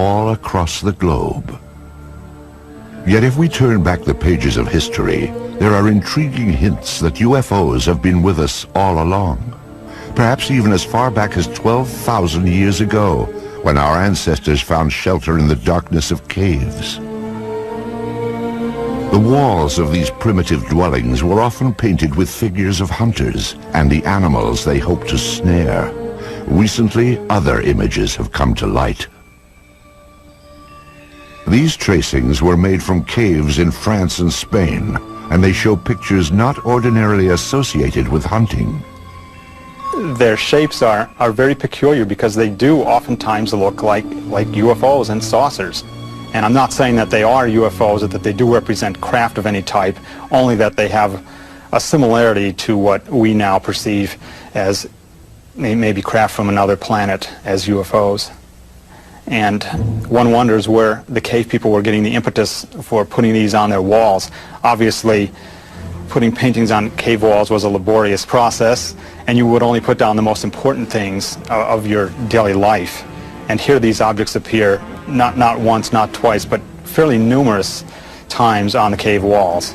all across the globe. Yet if we turn back the pages of history, there are intriguing hints that UFOs have been with us all along. Perhaps even as far back as 12,000 years ago, when our ancestors found shelter in the darkness of caves. The walls of these primitive dwellings were often painted with figures of hunters and the animals they hoped to snare. Recently, other images have come to light. These tracings were made from caves in France and Spain, and they show pictures not ordinarily associated with hunting. Their shapes are very peculiar because they do oftentimes look like UFOs and saucers. And I'm not saying that they are UFOs or that they do represent craft of any type, only that they have a similarity to what we now perceive as maybe craft from another planet as UFOs. And one wonders where the cave people were getting the impetus for putting these on their walls. Obviously, putting paintings on cave walls was a laborious process, and you would only put down the most important things of your daily life. And here these objects appear not once, not twice, but fairly numerous times on the cave walls.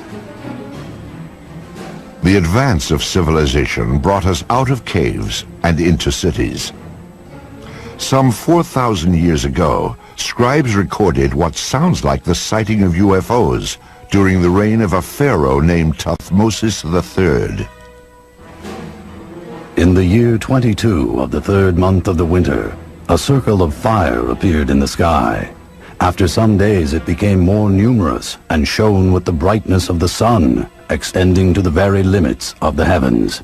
The advance of civilization brought us out of caves and into cities. Some 4,000 years ago, scribes recorded what sounds like the sighting of UFOs during the reign of a pharaoh named Thutmose III. In the year 22 of the third month of the winter, a circle of fire appeared in the sky. After some days it became more numerous and shone with the brightness of the sun, extending to the very limits of the heavens.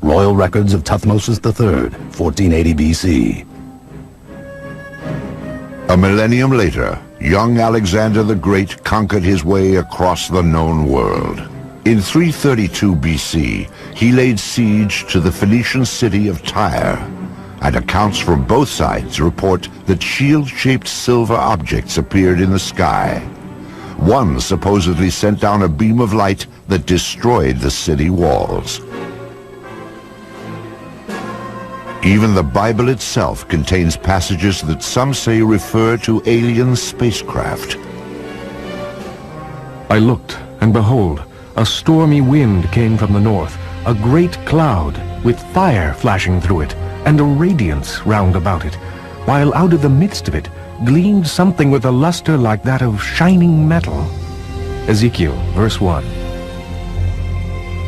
Royal Records of Thutmose III, 1480 BC. A millennium later, young Alexander the Great conquered his way across the known world. In 332 BC, he laid siege to the Phoenician city of Tyre, and accounts from both sides report that shield-shaped silver objects appeared in the sky. One supposedly sent down a beam of light that destroyed the city walls. Even the Bible itself contains passages that some say refer to alien spacecraft. I looked, and behold, a stormy wind came from the north, a great cloud with fire flashing through it, and a radiance round about it, while out of the midst of it gleamed something with a luster like that of shining metal. Ezekiel, verse 1.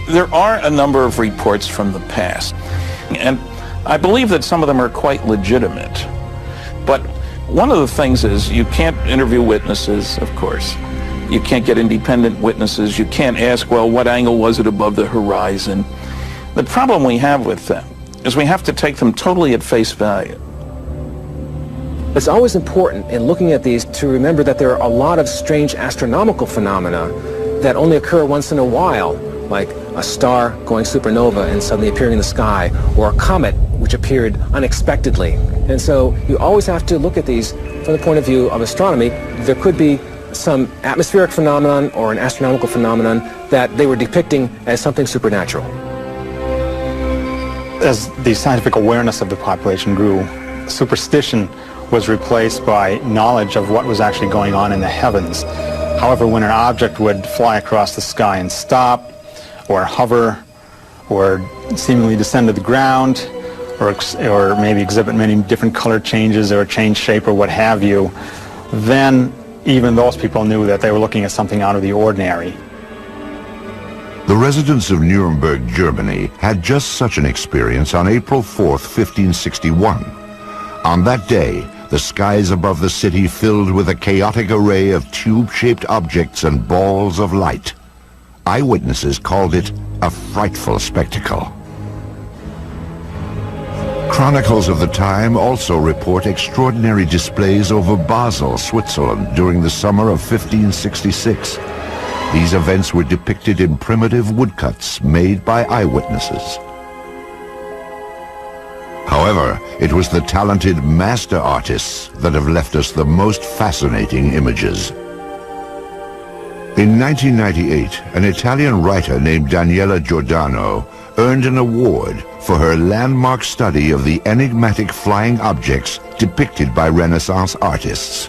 There are a number of reports from the past, and I believe that some of them are quite legitimate. But one of the things is you can't interview witnesses, of course. You can't get independent witnesses. You can't ask, well, what angle was it above the horizon? The problem we have with them is we have to take them totally at face value. It's always important in looking at these to remember that there are a lot of strange astronomical phenomena that only occur once in a while, like a star going supernova and suddenly appearing in the sky, or a comet which appeared unexpectedly. And so you always have to look at these from the point of view of astronomy. There could be some atmospheric phenomenon or an astronomical phenomenon that they were depicting as something supernatural. As the scientific awareness of the population grew, superstition was replaced by knowledge of what was actually going on in the heavens. However, when an object would fly across the sky and stop, or hover, or seemingly descend to the ground, or maybe exhibit many different color changes or change shape or what have you, then even those people knew that they were looking at something out of the ordinary. The residents of Nuremberg, Germany, had just such an experience on April 4th, 1561. On that day, the skies above the city filled with a chaotic array of tube-shaped objects and balls of light. Eyewitnesses called it a frightful spectacle. Chronicles of the time also report extraordinary displays over Basel, Switzerland, during the summer of 1566. These events were depicted in primitive woodcuts made by eyewitnesses. However, it was the talented master artists that have left us the most fascinating images. In 1998, an Italian writer named Daniela Giordano earned an award for her landmark study of the enigmatic flying objects depicted by Renaissance artists.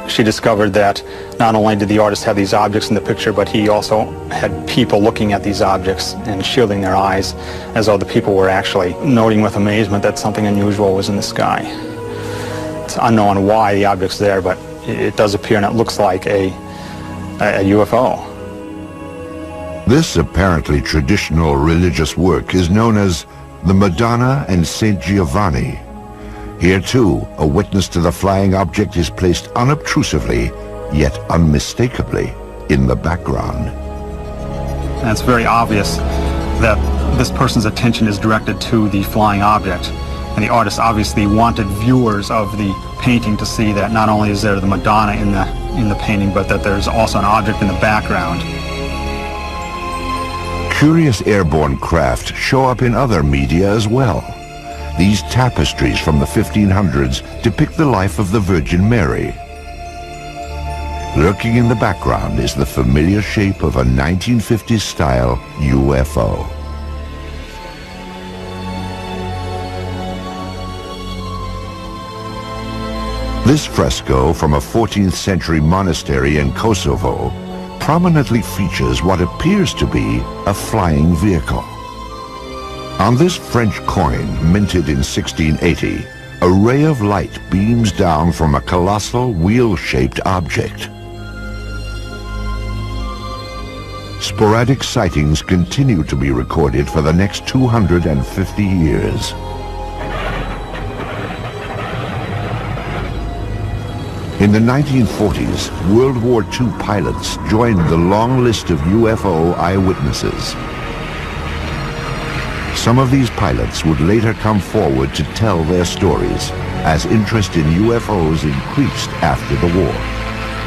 she discovered that not only did the artist have these objects in the picture, but he also had people looking at these objects and shielding their eyes as though the people were actually noting with amazement that something unusual was in the sky. It's unknown why the object's there, but it does appear and it looks like a UFO. This apparently traditional religious work is known as the Madonna and Saint Giovanni. Here too, a witness to the flying object is placed unobtrusively, yet unmistakably, in the background. And it's very obvious that this person's attention is directed to the flying object. And the artist obviously wanted viewers of the painting to see that not only is there the Madonna in the painting, but that there's also an object in the background. Curious airborne craft show up in other media as well. These tapestries from the 1500s depict the life of the Virgin Mary. Lurking in the background is the familiar shape of a 1950s-style UFO. This fresco from a 14th century monastery in Kosovo prominently features what appears to be a flying vehicle. On this French coin, minted in 1680, a ray of light beams down from a colossal wheel-shaped object. Sporadic sightings continue to be recorded for the next 250 years. In the 1940s, World War II pilots joined the long list of UFO eyewitnesses. Some of these pilots would later come forward to tell their stories as interest in UFOs increased after the war.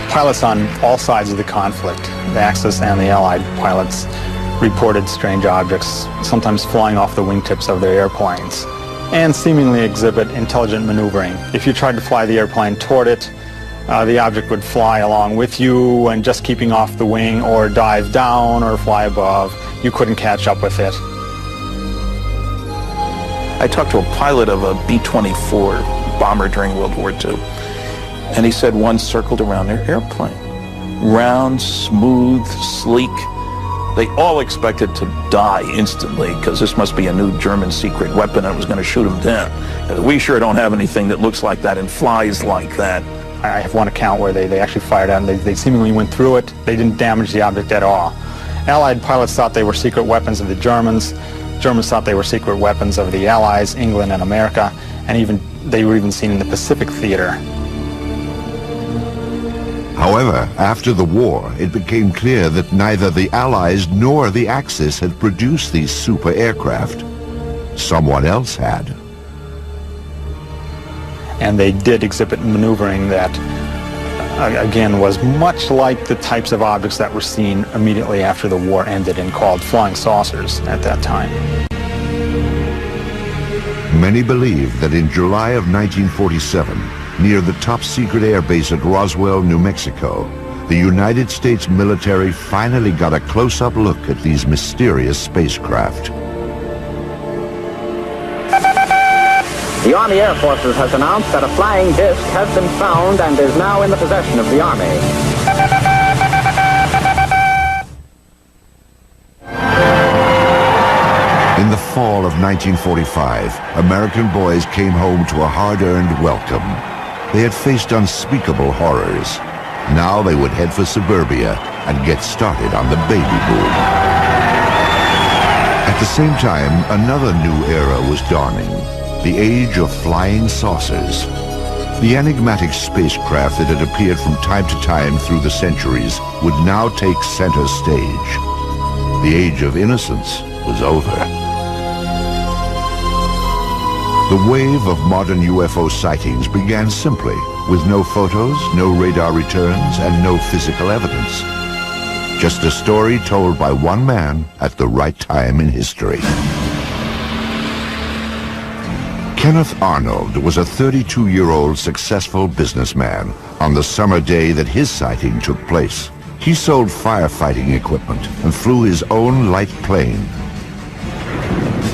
Pilots on all sides of the conflict, the Axis and the Allied pilots, reported strange objects, sometimes flying off the wingtips of their airplanes, and seemingly exhibit intelligent maneuvering. If you tried to fly the airplane toward it, the object would fly along with you and just keeping off the wing, or dive down or fly above. You couldn't catch up with it. I talked to a pilot of a B-24 bomber during World War II, and he said one circled around their airplane. Round, smooth, sleek. They all expected to die instantly because this must be a new German secret weapon that was going to shoot them down. We sure don't have anything that looks like that and flies like that. I have one account where they actually fired out and they seemingly went through it. They didn't damage the object at all. Allied pilots thought they were secret weapons of the Germans. Germans thought they were secret weapons of the Allies, England and America, and they were even seen in the Pacific theater. However, after the war, it became clear that neither the Allies nor the Axis had produced these super aircraft. Someone else had. And they did exhibit maneuvering that, again, was much like the types of objects that were seen immediately after the war ended and called flying saucers at that time. Many believe that in July of 1947, near the top-secret airbase at Roswell, New Mexico, the United States military finally got a close-up look at these mysterious spacecraft. The Army Air Forces has announced that a flying disc has been found and is now in the possession of the Army. In the fall of 1945, American boys came home to a hard-earned welcome. They had faced unspeakable horrors. Now they would head for suburbia and get started on the baby boom. At the same time, another new era was dawning. The age of flying saucers. The enigmatic spacecraft that had appeared from time to time through the centuries would now take center stage. The age of innocence was over. The wave of modern UFO sightings began simply, with no photos, no radar returns, and no physical evidence. Just a story told by one man at the right time in history. Kenneth Arnold was a 32-year-old successful businessman on the summer day that his sighting took place. He sold firefighting equipment and flew his own light plane.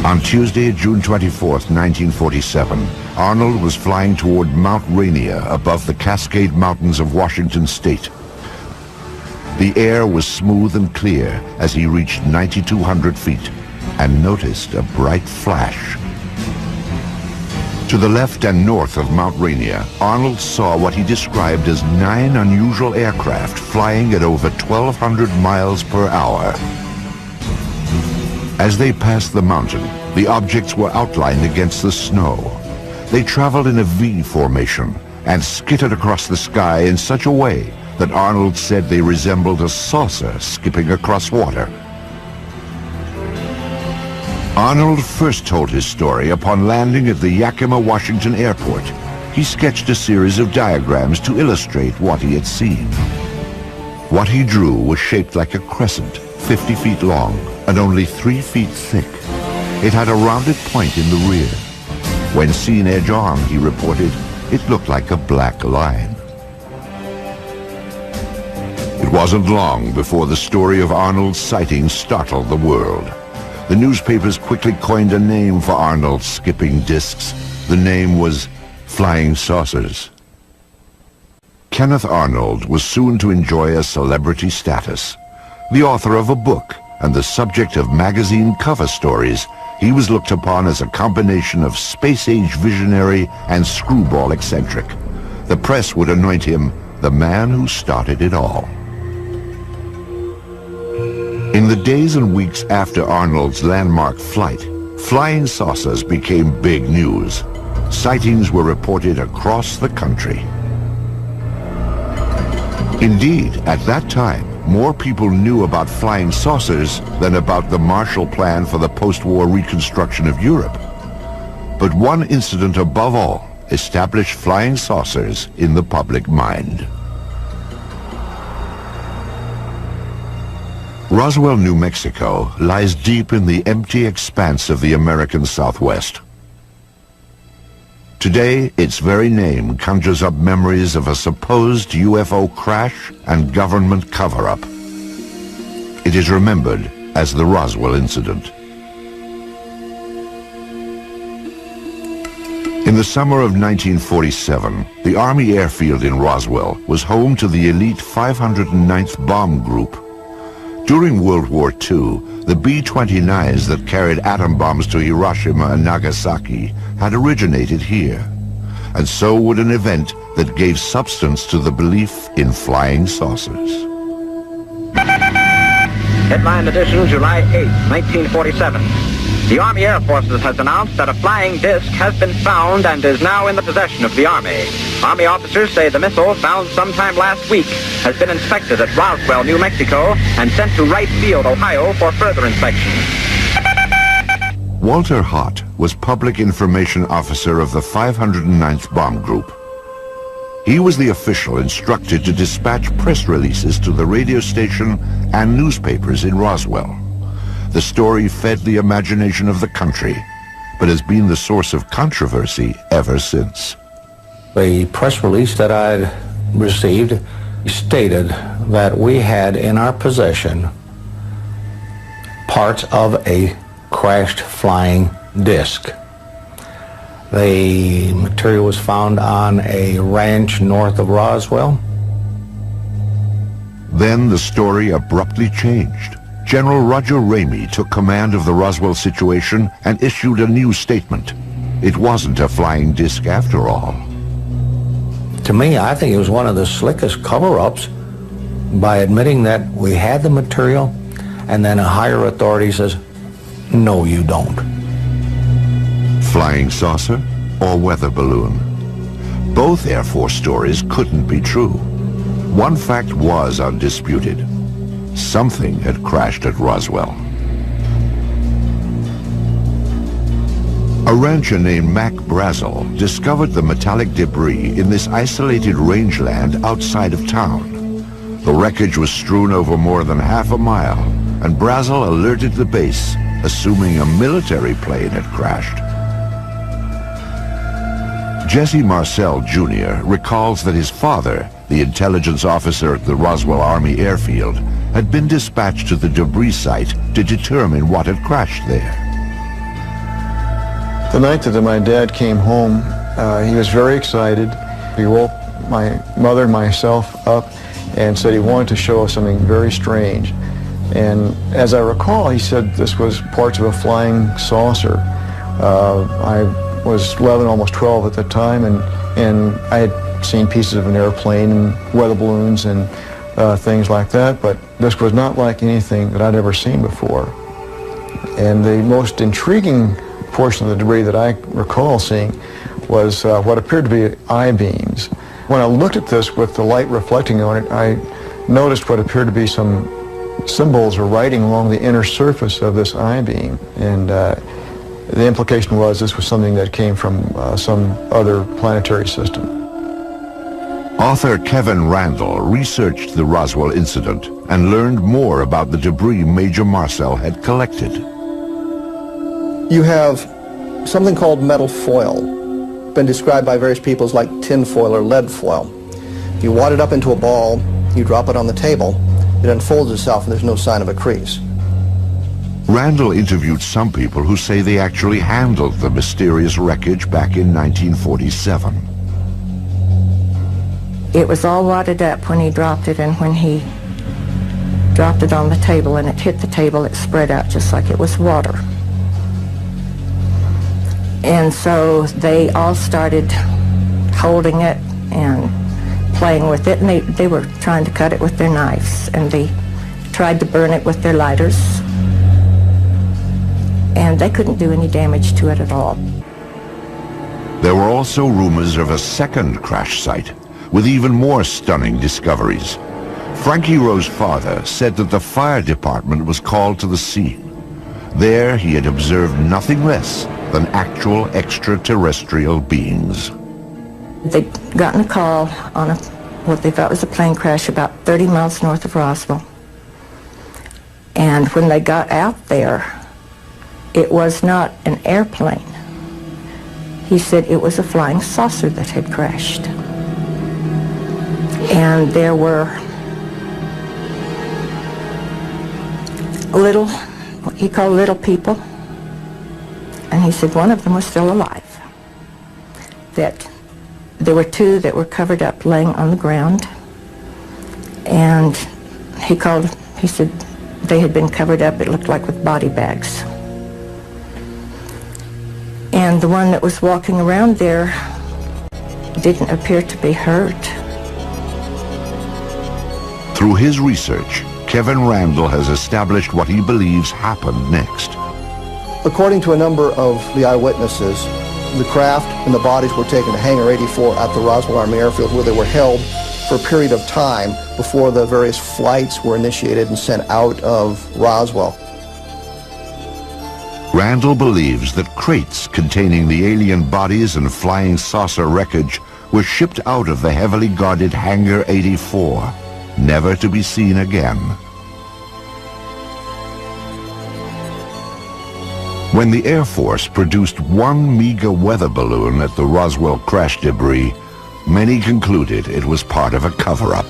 On Tuesday, June 24th, 1947, Arnold was flying toward Mount Rainier above the Cascade Mountains of Washington State. The air was smooth and clear as he reached 9,200 feet and noticed a bright flash. To the left and north of Mount Rainier, Arnold saw what he described as 9 unusual aircraft flying at over 1,200 miles per hour. As they passed the mountain, the objects were outlined against the snow. They traveled in a V formation and skittered across the sky in such a way that Arnold said they resembled a saucer skipping across water. Arnold first told his story upon landing at the Yakima, Washington airport. He sketched a series of diagrams to illustrate what he had seen. What he drew was shaped like a crescent, 50 feet long and only 3 feet thick. It had a rounded point in the rear. When seen edge on, he reported, it looked like a black line. It wasn't long before the story of Arnold's sighting startled the world. The newspapers quickly coined a name for Arnold's skipping discs. The name was Flying Saucers. Kenneth Arnold was soon to enjoy a celebrity status. The author of a book and the subject of magazine cover stories, he was looked upon as a combination of space-age visionary and screwball eccentric. The press would anoint him the man who started it all. In the days and weeks after Arnold's landmark flight, flying saucers became big news. Sightings were reported across the country. Indeed, at that time, more people knew about flying saucers than about the Marshall Plan for the post-war reconstruction of Europe. But one incident above all established flying saucers in the public mind. Roswell, New Mexico lies deep in the empty expanse of the American Southwest. Today, its very name conjures up memories of a supposed UFO crash and government cover-up. It is remembered as the Roswell incident. In the summer of 1947, the Army airfield in Roswell was home to the elite 509th Bomb Group. During World War II, the B-29s that carried atom bombs to Hiroshima and Nagasaki had originated here, and so would an event that gave substance to the belief in flying saucers. Headline edition, July 8, 1947. The Army Air Forces has announced that a flying disc has been found and is now in the possession of the Army. Army officers say the missile, found sometime last week, has been inspected at Roswell, New Mexico, and sent to Wright Field, Ohio, for further inspection. Walter Hott was Public Information Officer of the 509th Bomb Group. He was the official instructed to dispatch press releases to the radio station and newspapers in Roswell. The story fed the imagination of the country, but has been the source of controversy ever since. The press release that I received stated that we had in our possession parts of a crashed flying disc. The material was found on a ranch north of Roswell. Then the story abruptly changed. General Roger Ramey took command of the Roswell situation and issued a new statement. It wasn't a flying disc after all. To me, I think it was one of the slickest cover-ups by admitting that we had the material, and then a higher authority says, no, you don't. Flying saucer or weather balloon? Both Air Force stories couldn't be true. One fact was undisputed. Something had crashed at Roswell. A rancher named Mac Brazel discovered the metallic debris in this isolated rangeland outside of town. The wreckage was strewn over more than half a mile, and Brazel alerted the base, assuming a military plane had crashed. Jesse Marcel Jr. recalls that his father, the intelligence officer at the Roswell Army Airfield, had been dispatched to the debris site to determine what had crashed there. The night that my dad came home, he was very excited. He woke my mother and myself up and said he wanted to show us something very strange. And as I recall, he said this was parts of a flying saucer. I was 11, almost 12 at the time, and I had seen pieces of an airplane and weather balloons and things like that, but this was not like anything that I'd ever seen before. And the most intriguing portion of the debris that I recall seeing was what appeared to be I-beams. When I looked at this with the light reflecting on it, I noticed what appeared to be some symbols or writing along the inner surface of this I-beam. And the implication was this was something that came from some other planetary system. Author Kevin Randle researched the Roswell incident and learned more about the debris Major Marcel had collected. You have something called metal foil, been described by various people as like tin foil or lead foil. You wad it up into a ball, you drop it on the table, it unfolds itself and there's no sign of a crease. Randle interviewed some people who say they actually handled the mysterious wreckage back in 1947. It was all wadded up when he dropped it, and when he dropped it on the table and it hit the table, it spread out just like it was water. And so they all started holding it and playing with it, and they were trying to cut it with their knives, and they tried to burn it with their lighters, and they couldn't do any damage to it at all. There were also rumors of a second crash site with even more stunning discoveries. Frankie Rowe's father said that the fire department was called to the scene. There he had observed nothing less than actual extraterrestrial beings. They'd gotten a call on what they thought was a plane crash about 30 miles north of Roswell. And when they got out there, it was not an airplane. He said it was a flying saucer that had crashed. And there were little, what he called little people. And he said one of them was still alive. That there were two that were covered up laying on the ground. And he said they had been covered up, it looked like with body bags. And the one that was walking around there didn't appear to be hurt. Through his research, Kevin Randle has established what he believes happened next. According to a number of the eyewitnesses, the craft and the bodies were taken to Hangar 84 at the Roswell Army Airfield, where they were held for a period of time before the various flights were initiated and sent out of Roswell. Randle believes that crates containing the alien bodies and flying saucer wreckage were shipped out of the heavily guarded Hangar 84, never to be seen again. When the Air Force produced one MEGA weather balloon at the Roswell crash debris, many concluded it was part of a cover-up.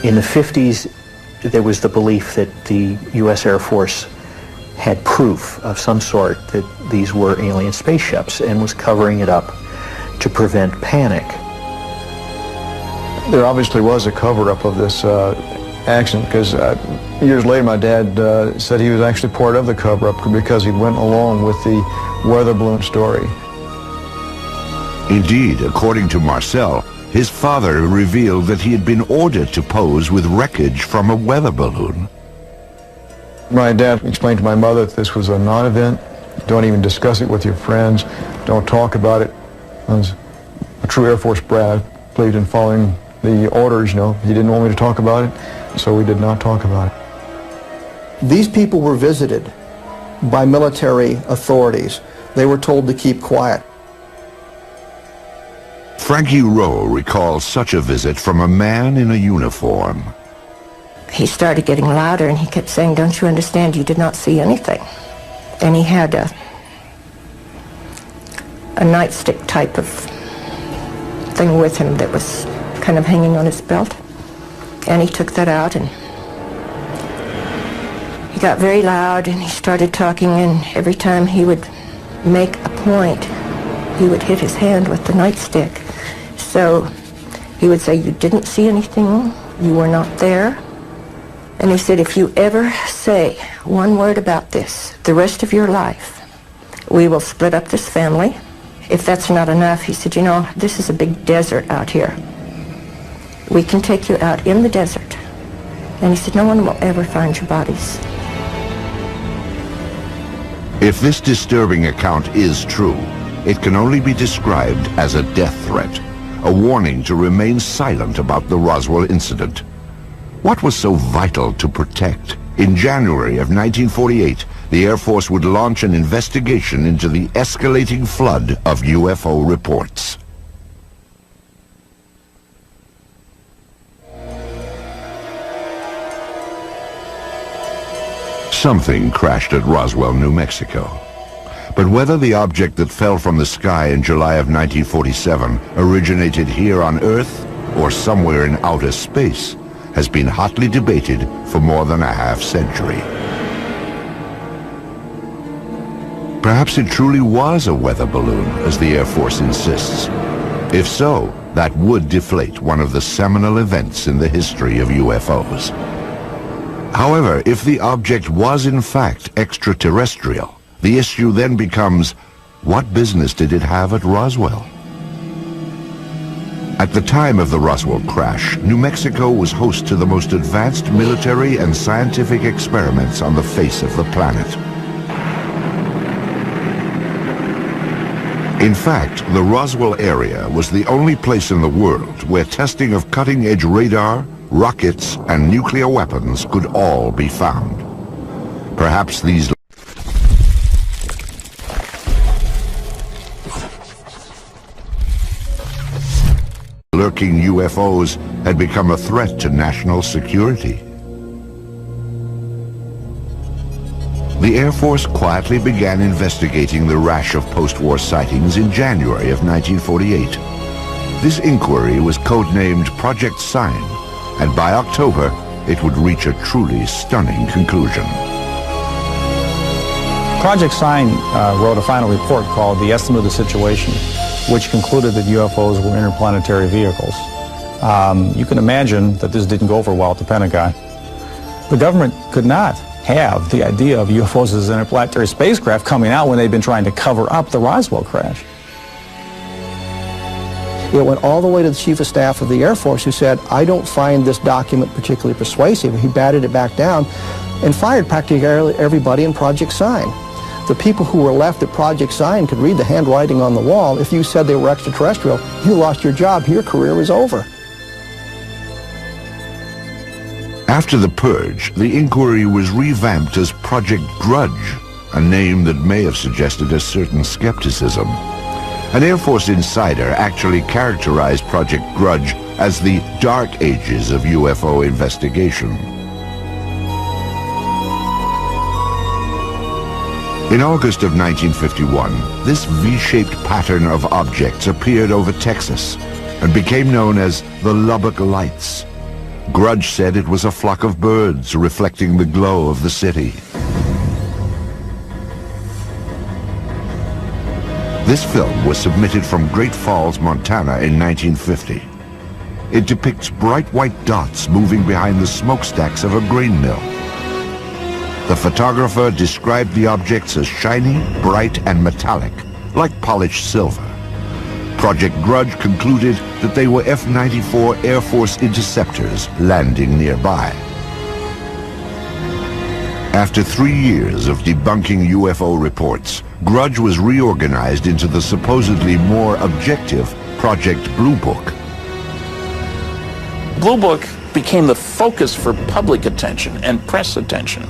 In the 50s, there was the belief that the U.S. Air Force had proof of some sort that these were alien spaceships and was covering it up to prevent panic. There obviously was a cover-up of this accident, because years later my dad said he was actually part of the cover-up because he went along with the weather balloon story. Indeed, according to Marcel, his father revealed that he had been ordered to pose with wreckage from a weather balloon. My dad explained to my mother that this was a non-event. Don't even discuss it with your friends. Don't talk about it. I was a true Air Force brat. I believed in following the orders, you know. He didn't want me to talk about it, so we did not talk about it. These people were visited by military authorities. They were told to keep quiet. Frankie Rowe recalls such a visit from a man in a uniform. He started getting louder, and he kept saying, "Don't you understand? You did not see anything." And he had a nightstick type of thing with him that was kind of hanging on his belt. And he took that out, and he got very loud, and he started talking, and every time he would make a point, he would hit his hand with the nightstick. So he would say, you didn't see anything, you were not there. And he said, if you ever say one word about this the rest of your life, we will split up this family. If that's not enough, he said, you know, this is a big desert out here. We can take you out in the desert. And he said, no one will ever find your bodies. If this disturbing account is true, it can only be described as a death threat, a warning to remain silent about the Roswell incident. What was so vital to protect? In January of 1948, the Air Force would launch an investigation into the escalating flood of UFO reports. Something crashed at Roswell, New Mexico. But whether the object that fell from the sky in July of 1947 originated here on Earth or somewhere in outer space has been hotly debated for more than a half-century. Perhaps it truly was a weather balloon, as the Air Force insists. If so, that would deflate one of the seminal events in the history of UFOs. However, if the object was in fact extraterrestrial, the issue then becomes, what business did it have at Roswell? At the time of the Roswell crash, New Mexico was host to the most advanced military and scientific experiments on the face of the planet. In fact, the Roswell area was the only place in the world where testing of cutting-edge radar, rockets, and nuclear weapons could all be found. Perhaps these lurking UFOs had become a threat to national security. The Air Force quietly began investigating the rash of post-war sightings in January of 1948. This inquiry was codenamed Project Sign, and by October, it would reach a truly stunning conclusion. Project Sign wrote a final report called The Estimate of the Situation, which concluded that UFOs were interplanetary vehicles. You can imagine that this didn't go over well at the Pentagon. The government could not have the idea of UFOs as interplanetary spacecraft coming out when they'd been trying to cover up the Roswell crash. It went all the way to the Chief of Staff of the Air Force, who said, I don't find this document particularly persuasive. He batted it back down and fired practically everybody in Project Sign. The people who were left at Project Sign could read the handwriting on the wall. If you said they were extraterrestrial, you lost your job. Your career was over. After the purge, the inquiry was revamped as Project Grudge, a name that may have suggested a certain skepticism. An Air Force insider actually characterized Project Grudge as the dark ages of UFO investigation. In August of 1951, this V-shaped pattern of objects appeared over Texas and became known as the Lubbock Lights. Grudge said it was a flock of birds reflecting the glow of the city. This film was submitted from Great Falls, Montana in 1950. It depicts bright white dots moving behind the smokestacks of a grain mill. The photographer described the objects as shiny, bright, and metallic, like polished silver. Project Grudge concluded that they were F-94 Air Force interceptors landing nearby. After 3 years of debunking UFO reports, Grudge was reorganized into the supposedly more objective Project Blue Book. Blue Book became the focus for public attention and press attention.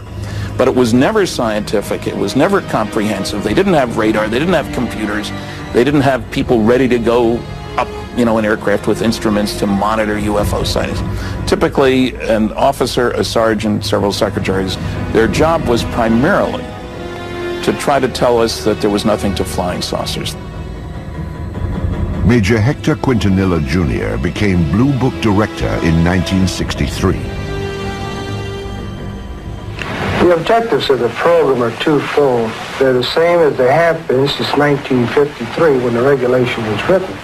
But it was never scientific, it was never comprehensive. They didn't have radar, they didn't have computers, they didn't have people ready to go up, in aircraft with instruments to monitor UFO sightings. Typically, an officer, a sergeant, several secretaries, their job was primarily to try to tell us that there was nothing to flying saucers. Major Hector Quintanilla Jr. became Blue Book director in 1963. The objectives of the program are twofold. They're the same as they have been since 1953 when the regulation was written.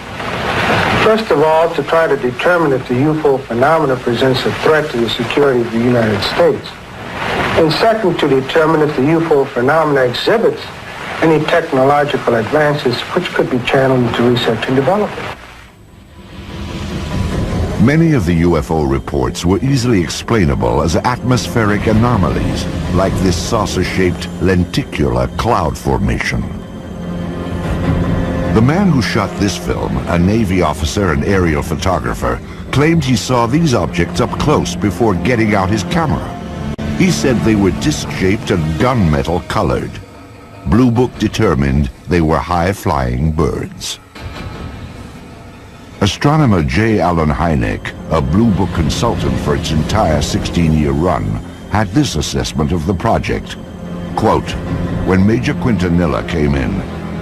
First of all, to try to determine if the UFO phenomena presents a threat to the security of the United States. And second, to determine if the UFO phenomena exhibits any technological advances which could be channeled into research and development. Many of the UFO reports were easily explainable as atmospheric anomalies, like this saucer-shaped lenticular cloud formation. The man who shot this film, a Navy officer and aerial photographer, claimed he saw these objects up close before getting out his camera. He said they were disc-shaped and gunmetal colored. Blue Book determined they were high-flying birds. Astronomer J. Allen Hynek, a Blue Book consultant for its entire 16-year run, had this assessment of the project. Quote, "When Major Quintanilla came in,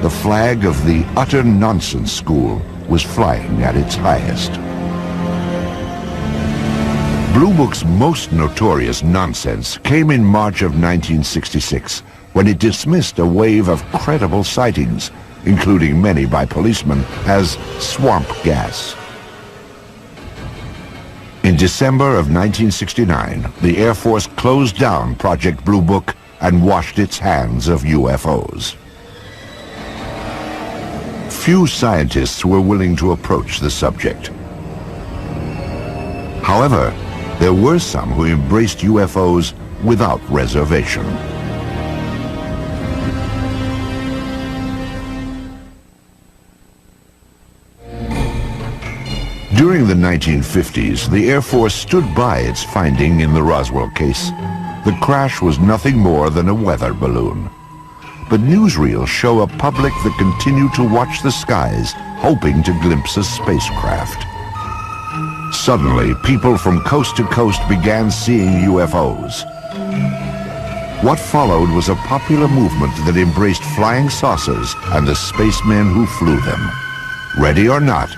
the flag of the utter nonsense school was flying at its highest." Blue Book's most notorious nonsense came in March of 1966, when it dismissed a wave of credible sightings, including many by policemen, as swamp gas. In December of 1969, the Air Force closed down Project Blue Book and washed its hands of UFOs. Few scientists were willing to approach the subject. However, there were some who embraced UFOs without reservation. During the 1950s, the Air Force stood by its finding in the Roswell case. The crash was nothing more than a weather balloon. But newsreels show a public that continue to watch the skies, hoping to glimpse a spacecraft. Suddenly, people from coast to coast began seeing UFOs. What followed was a popular movement that embraced flying saucers and the spacemen who flew them. Ready or not,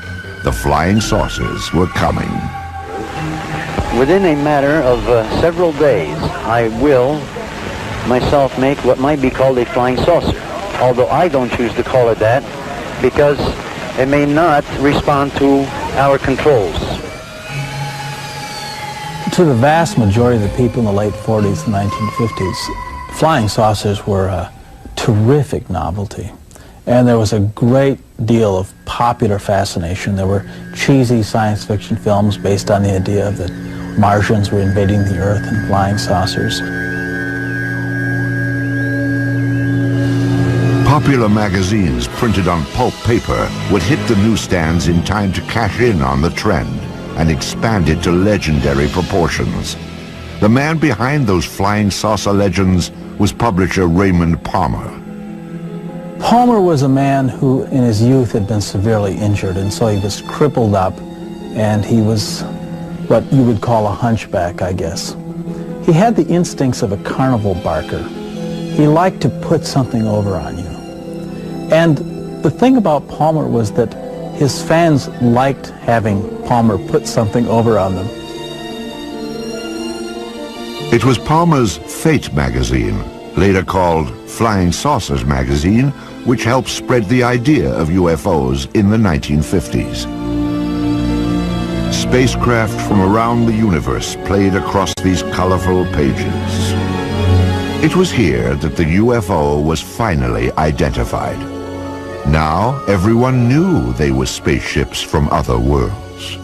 the flying saucers were coming. Within a matter of several days, I will myself make what might be called a flying saucer, although I don't choose to call it that because it may not respond to our controls. To the vast majority of the people in the late 40s and 1950s, flying saucers were a terrific novelty. And there was a great deal of popular fascination. There were cheesy science fiction films based on the idea that Martians were invading the Earth in flying saucers. Popular magazines printed on pulp paper would hit the newsstands in time to cash in on the trend and expand it to legendary proportions. The man behind those flying saucer legends was publisher Raymond Palmer. Palmer was a man who in his youth had been severely injured, and so he was crippled up, and he was what you would call a hunchback, I guess. He had the instincts of a carnival barker. He liked to put something over on you. And the thing about Palmer was that his fans liked having Palmer put something over on them. It was Palmer's Fate magazine, later called Flying Saucers magazine, which helped spread the idea of UFOs in the 1950s. Spacecraft from around the universe played across these colorful pages. It was here that the UFO was finally identified. Now everyone knew they were spaceships from other worlds.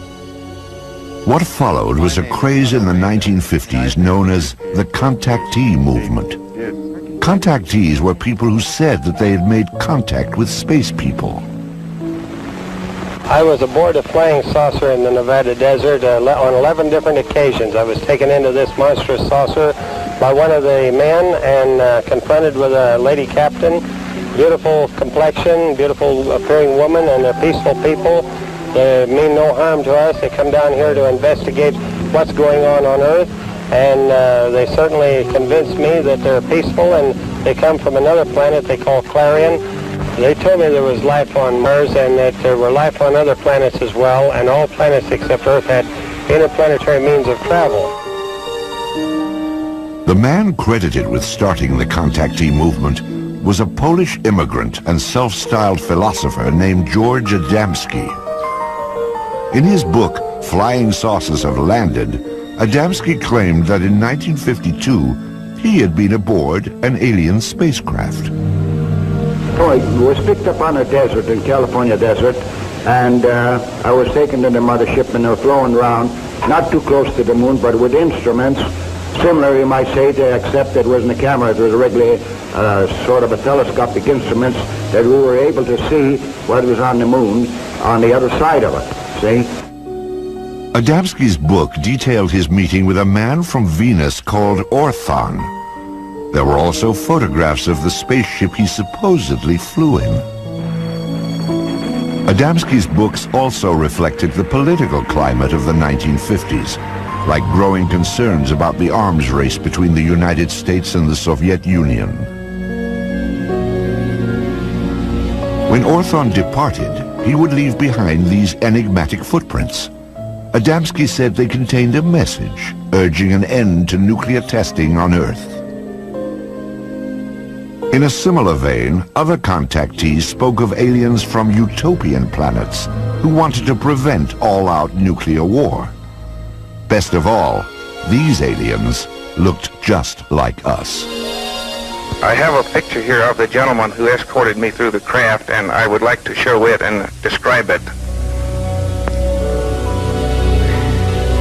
What followed was a craze in the 1950s known as the contactee movement. Contactees were people who said that they had made contact with space people. I was aboard a flying saucer in the Nevada desert on 11 different occasions. I was taken into this monstrous saucer by one of the men and confronted with a lady captain. Beautiful complexion, beautiful appearing woman, and they're peaceful people. They mean no harm to us. They come down here to investigate what's going on Earth. And they certainly convinced me that they're peaceful, and they come from another planet they call Clarion. They told me there was life on Mars and that there were life on other planets as well, and all planets except Earth had interplanetary means of travel. The man credited with starting the contactee movement was a Polish immigrant and self-styled philosopher named George Adamski. In his book, Flying Saucers Have Landed, Adamski claimed that in 1952, he had been aboard an alien spacecraft. I was picked up on a desert, in California desert, and I was taken to the mothership and they were flown around, not too close to the moon, but with instruments, similar, you might say, except it wasn't a camera, it was regularly sort of a telescopic instruments that we were able to see what was on the moon on the other side of it, see? Adamski's book detailed his meeting with a man from Venus called Orthon. There were also photographs of the spaceship he supposedly flew in. Adamski's books also reflected the political climate of the 1950s, like growing concerns about the arms race between the United States and the Soviet Union. When Orthon departed, he would leave behind these enigmatic footprints. Adamski said they contained a message urging an end to nuclear testing on Earth. In a similar vein, other contactees spoke of aliens from utopian planets who wanted to prevent all-out nuclear war. Best of all, these aliens looked just like us. I have a picture here of the gentleman who escorted me through the craft, and I would like to show it and describe it.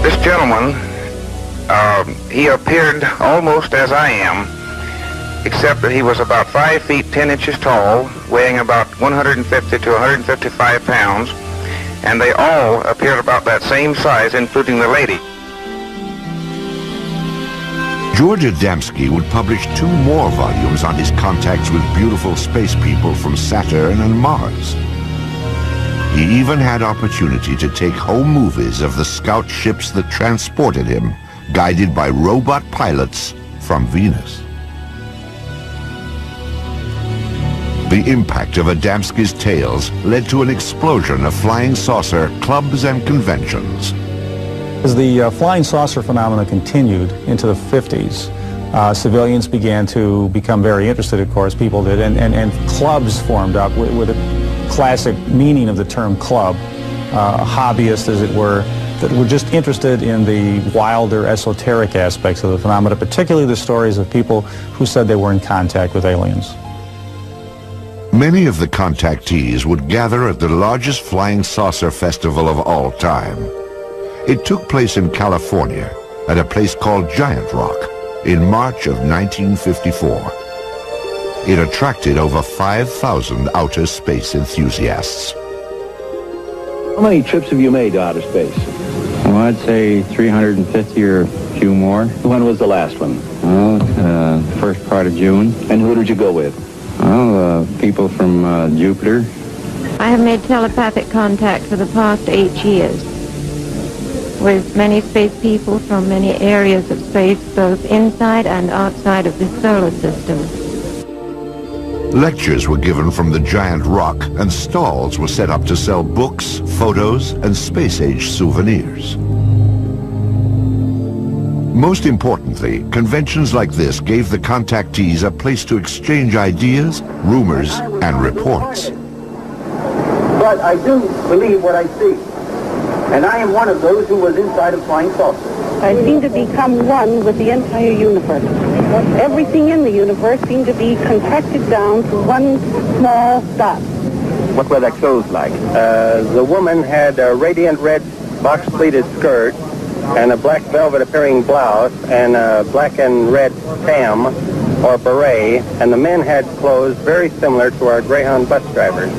This gentleman, he appeared almost as I am, except that he was about 5 feet 10 inches tall, weighing about 150 to 155 pounds, and they all appeared about that same size, including the lady. George Adamski would publish 2 more volumes on his contacts with beautiful space people from Saturn and Mars. He even had opportunity to take home movies of the scout ships that transported him, guided by robot pilots from Venus. The impact of Adamski's tales led to an explosion of flying saucer clubs and conventions. As the flying saucer phenomena continued into the 50s, civilians began to become very interested, of course, people did, and clubs formed up with a classic meaning of the term club, hobbyists, as it were, that were just interested in the wilder, esoteric aspects of the phenomena, particularly the stories of people who said they were in contact with aliens. Many of the contactees would gather at the largest flying saucer festival of all time. It took place in California at a place called Giant Rock in March of 1954. It attracted over 5,000 outer space enthusiasts. How many trips have you made to outer space? Well, I'd say 350 or a few more. When was the last one? Well, first part of June. And who did you go with? Well, people from Jupiter. I have made telepathic contact for the past 8 years with many space people from many areas of space, both inside and outside of the solar system. Lectures were given from the Giant Rock, and stalls were set up to sell books, photos, and space-age souvenirs. Most importantly, conventions like this gave the contactees a place to exchange ideas, rumors, and reports. But I do believe what I see. And I am one of those who was inside a flying saucer. I seem to become one with the entire universe. Everything in the universe seemed to be contracted down to one small dot. What were their clothes like? The woman had a radiant red box-pleated skirt and a black velvet appearing blouse and a black and red tam or beret, and the men had clothes very similar to our Greyhound bus drivers.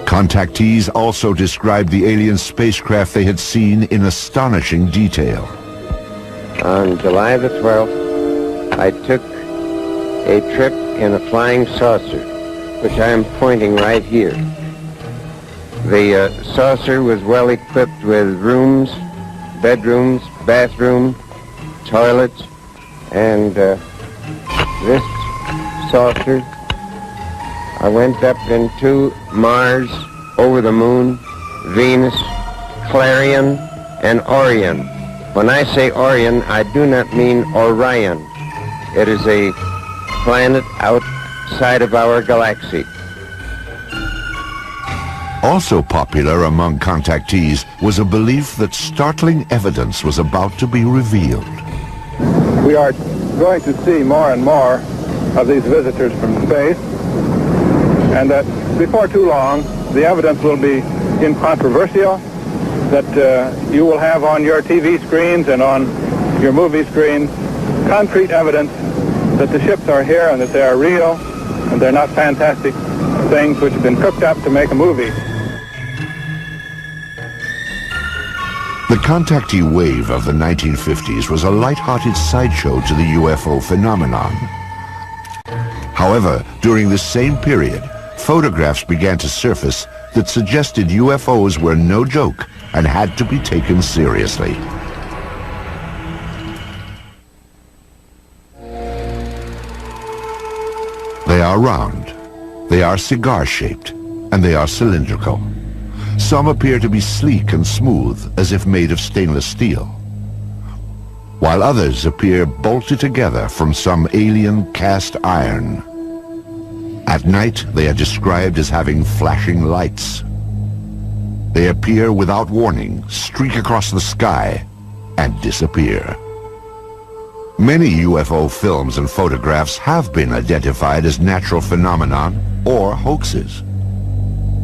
Contactees also described the alien spacecraft they had seen in astonishing detail. On July the 12th, I took a trip in a flying saucer, which I am pointing right here. The saucer was well equipped with rooms, bedrooms, bathroom, toilets, and this saucer, I went up into Mars, over the moon, Venus, Clarion, and Orion. When I say Orion, I do not mean Orion. It is a planet outside of our galaxy. Also popular among contactees was a belief that startling evidence was about to be revealed. We are going to see more and more of these visitors from space, and that before too long, the evidence will be incontrovertible, that you will have on your TV screens and on your movie screens concrete evidence that the ships are here and that they are real and they're not fantastic things which have been cooked up to make a movie. The contactee wave of the 1950s was a light-hearted sideshow to the UFO phenomenon. However, during this same period, photographs began to surface that suggested UFOs were no joke and had to be taken seriously. They are round, they are cigar-shaped, and they are cylindrical. Some appear to be sleek and smooth, as if made of stainless steel, while others appear bolted together from some alien cast iron. At night, they are described as having flashing lights. They appear without warning, streak across the sky, and disappear. Many UFO films and photographs have been identified as natural phenomenon or hoaxes.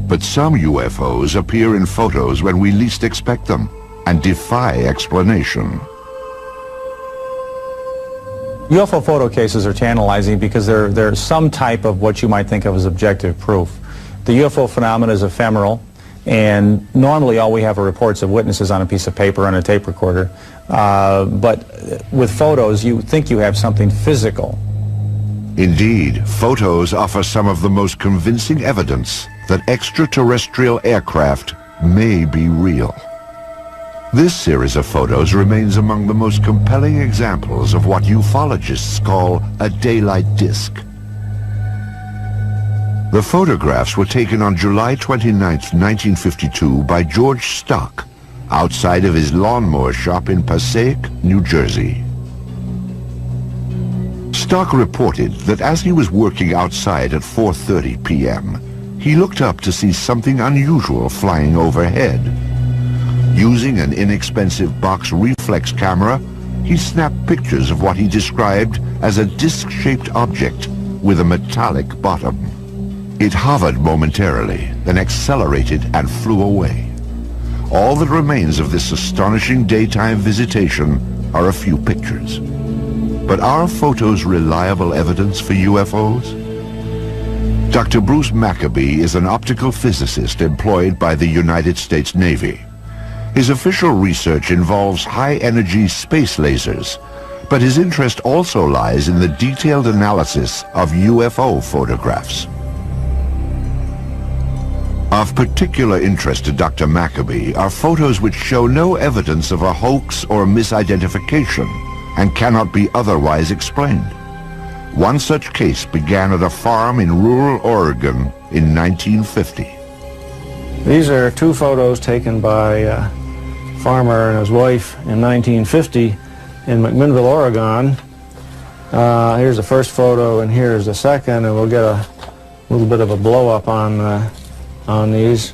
But some UFOs appear in photos when we least expect them and defy explanation. UFO photo cases are tantalizing because they're some type of what you might think of as objective proof. The UFO phenomenon is ephemeral, and normally all we have are reports of witnesses on a piece of paper on a tape recorder. But with photos, you think you have something physical. Indeed, photos offer some of the most convincing evidence that extraterrestrial aircraft may be real. This series of photos remains among the most compelling examples of what ufologists call a daylight disk. The photographs were taken on July 29, 1952 by George Stock, outside of his lawnmower shop in Passaic, New Jersey. Stock reported that as he was working outside at 4:30 p.m., he looked up to see something unusual flying overhead. Using an inexpensive box reflex camera, he snapped pictures of what he described as a disc-shaped object with a metallic bottom. It hovered momentarily, then accelerated and flew away. All that remains of this astonishing daytime visitation are a few pictures. But are photos reliable evidence for UFOs? Dr. Bruce Maccabee is an optical physicist employed by the United States Navy. His official research involves high-energy space lasers, but his interest also lies in the detailed analysis of UFO photographs. Of particular interest to Dr. Maccabee are photos which show no evidence of a hoax or misidentification and cannot be otherwise explained. One such case began at a farm in rural Oregon in 1950. These are two photos taken by a farmer and his wife in 1950 in McMinnville, Oregon. Here's the first photo and here's the second, and we'll get a little bit of a blow-up on these.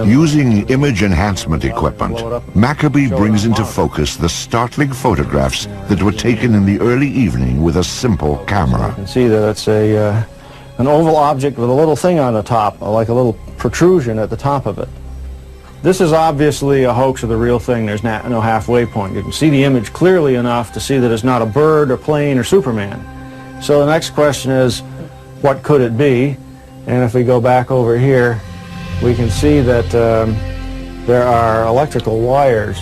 Using image enhancement equipment, Maccabee brings into focus the startling photographs that were taken in the early evening with a simple camera. You can see that it's an oval object with a little thing on the top, like a little protrusion at the top of it. This is obviously a hoax of the real thing. There's no halfway point. You can see the image clearly enough to see that it's not a bird or plane or Superman. So the next question is, what could it be? And if we go back over here, we can see that there are electrical wires